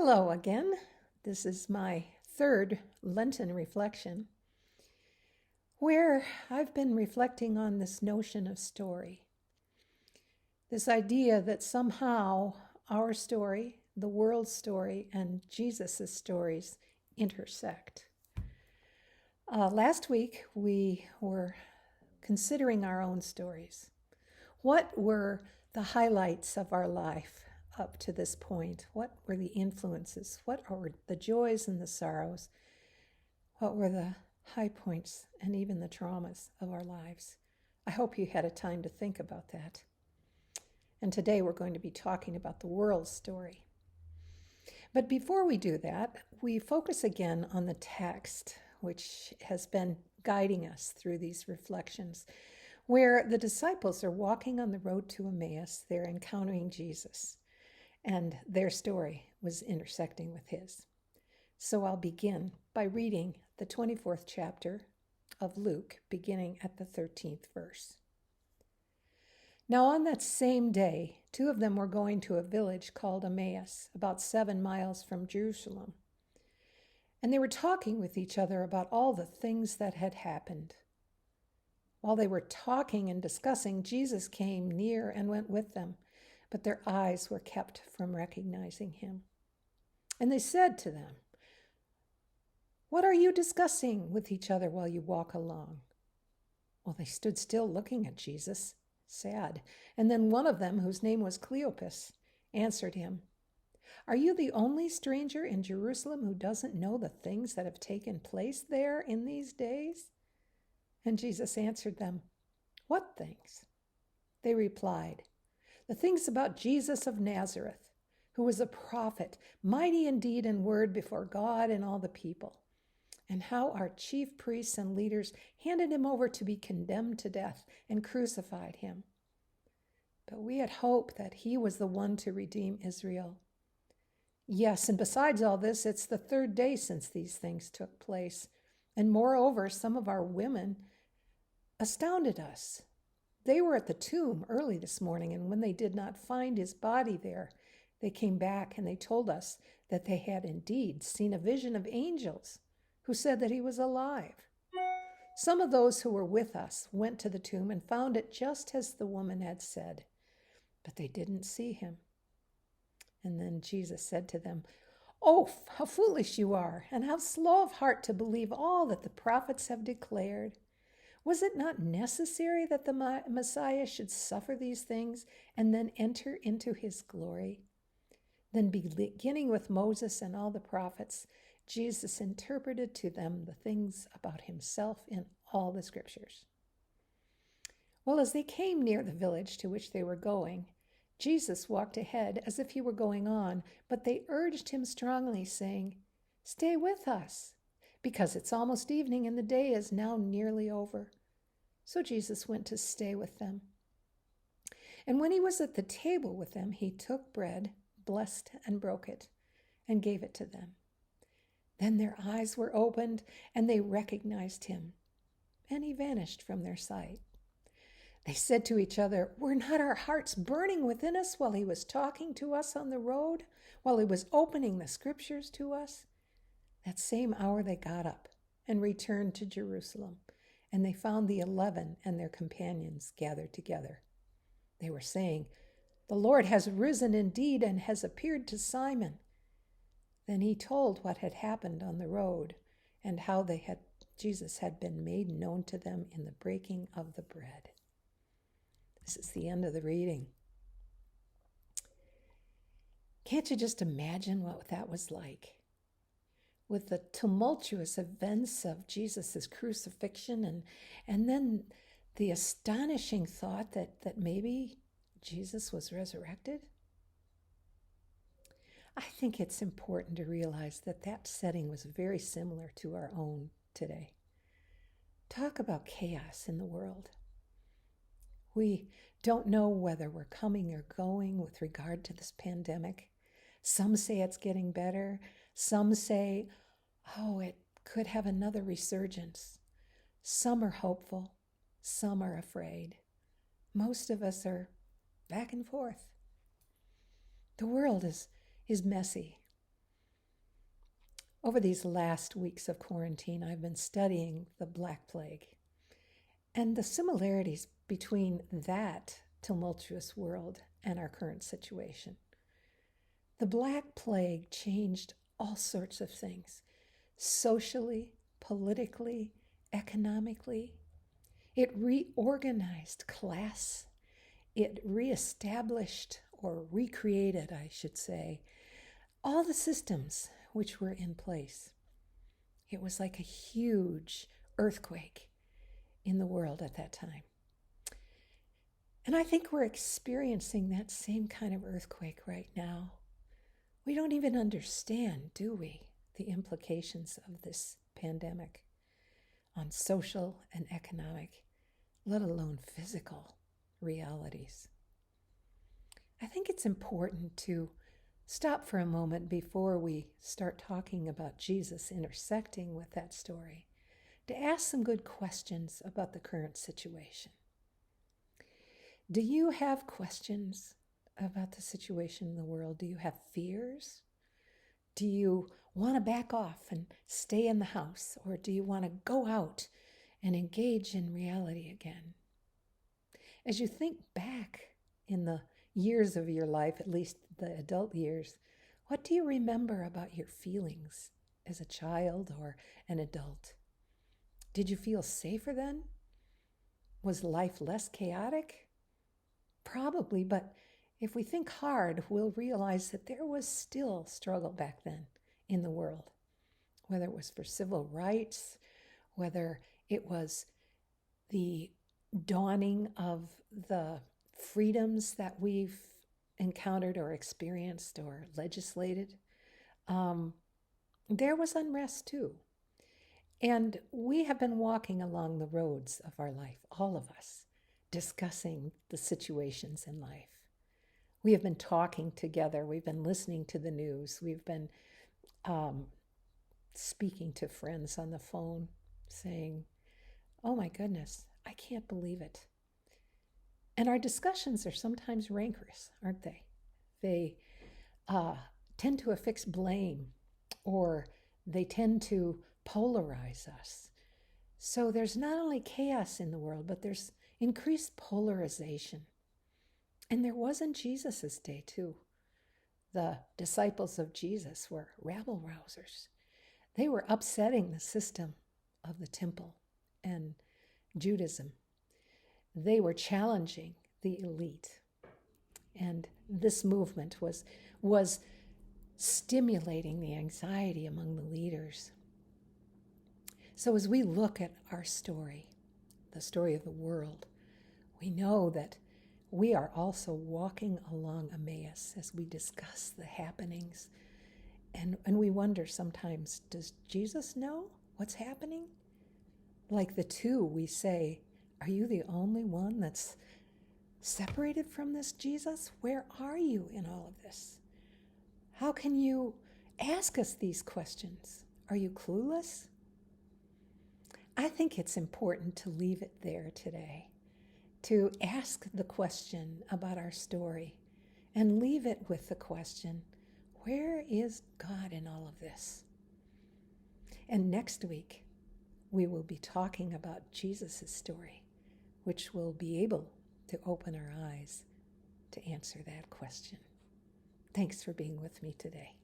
Hello again. This is my third Lenten reflection, where I've been reflecting on this notion of story. This idea that somehow our story, the world's story, and Jesus' stories intersect. Last week, we were considering our own stories. What were the highlights of our life up to this point? What were the influences? What were the joys and the sorrows? What were the high points and even the traumas of our lives? I hope you had a time to think about that. And today we're going to be talking about the world's story. But before we do that, we focus again on the text, which has been guiding us through these reflections, where the disciples are walking on the road to Emmaus. They're encountering Jesus, and their story was intersecting with his. So I'll begin by reading the 24th chapter of Luke, beginning at the 13th verse. Now on that same day, two of them were going to a village called Emmaus, about 7 miles from Jerusalem. And they were talking with each other about all the things that had happened. While they were talking and discussing, Jesus came near and went with them, but their eyes were kept from recognizing him. And they said to them, "What are you discussing with each other while you walk along?" Well, they stood still looking at Jesus, sad. And then one of them, whose name was Cleopas, answered him, "Are you the only stranger in Jerusalem who doesn't know the things that have taken place there in these days?" And Jesus answered them, "What things?" They replied, "The things about Jesus of Nazareth, who was a prophet, mighty in deed and word before God and all the people, and how our chief priests and leaders handed him over to be condemned to death and crucified him. But we had hoped that he was the one to redeem Israel. Yes, and besides all this, it's the third day since these things took place. And moreover, some of our women astounded us. They were at the tomb early this morning, and when they did not find his body there, they came back and they told us that they had indeed seen a vision of angels who said that he was alive. Some of those who were with us went to the tomb and found it just as the woman had said, but they didn't see him." And then Jesus said to them, "Oh, how foolish you are, and how slow of heart to believe all that the prophets have declared. Was it not necessary that the Messiah should suffer these things and then enter into his glory?" Then beginning with Moses and all the prophets, Jesus interpreted to them the things about himself in all the scriptures. Well, as they came near the village to which they were going, Jesus walked ahead as if he were going on, but they urged him strongly, saying, "Stay with us, because it's almost evening and the day is now nearly over." So Jesus went to stay with them. And when he was at the table with them, he took bread, blessed and broke it, and gave it to them. Then their eyes were opened, and they recognized him, and he vanished from their sight. They said to each other, "Were not our hearts burning within us while he was talking to us on the road, while he was opening the scriptures to us?" That same hour they got up and returned to Jerusalem, and they found the 11 and their companions gathered together. They were saying, "The Lord has risen indeed and has appeared to Simon." Then he told what had happened on the road and how Jesus had been made known to them in the breaking of the bread. This is the end of the reading. Can't you just imagine what that was like? With the tumultuous events of Jesus' crucifixion and then the astonishing thought that maybe Jesus was resurrected? I think it's important to realize that setting was very similar to our own today. Talk about chaos in the world. We don't know whether we're coming or going with regard to this pandemic. Some say it's getting better. Some say, oh, it could have another resurgence. Some are hopeful. Some are afraid. Most of us are back and forth. The world is messy. Over these last weeks of quarantine, I've been studying the Black Plague and the similarities between that tumultuous world and our current situation. The Black Plague changed all sorts of things, socially, politically, economically. It reorganized class. It reestablished, or recreated, I should say, all the systems which were in place. It was like a huge earthquake in the world at that time. And I think we're experiencing that same kind of earthquake right now. We don't even understand, do we, the implications of this pandemic on social and economic, let alone physical realities. I think it's important to stop for a moment before we start talking about Jesus intersecting with that story, to ask some good questions about the current situation. Do you have questions about the situation in the world? Do you have fears? Do you want to back off and stay in the house? Or do you want to go out and engage in reality again? As you think back in the years of your life, at least the adult years, what do you remember about your feelings as a child or an adult? Did you feel safer then? Was life less chaotic? Probably, but if we think hard, we'll realize that there was still struggle back then in the world, whether it was for civil rights, whether it was the dawning of the freedoms that we've encountered or experienced or legislated. There was unrest too. And we have been walking along the roads of our life, all of us, discussing the situations in life. We have been talking together. We've been listening to the news. We've been speaking to friends on the phone, saying, oh my goodness, I can't believe it. And our discussions are sometimes rancorous, aren't they? They tend to affix blame, or they tend to polarize us. So there's not only chaos in the world, but there's increased polarization. And there was in Jesus' day too. The disciples of Jesus were rabble-rousers. They were upsetting the system of the temple and Judaism. They were challenging the elite. And this movement was stimulating the anxiety among the leaders. So as we look at our story, the story of the world, we know that we are also walking along Emmaus as we discuss the happenings. And we wonder sometimes, does Jesus know what's happening? Like the two, we say, are you the only one that's separated from this Jesus? Where are you in all of this? How can you ask us these questions? Are you clueless? I think it's important to leave it there today, to ask the question about our story and leave it with the question, where is God in all of this? And next week, we will be talking about Jesus' story, which will be able to open our eyes to answer that question. Thanks for being with me today.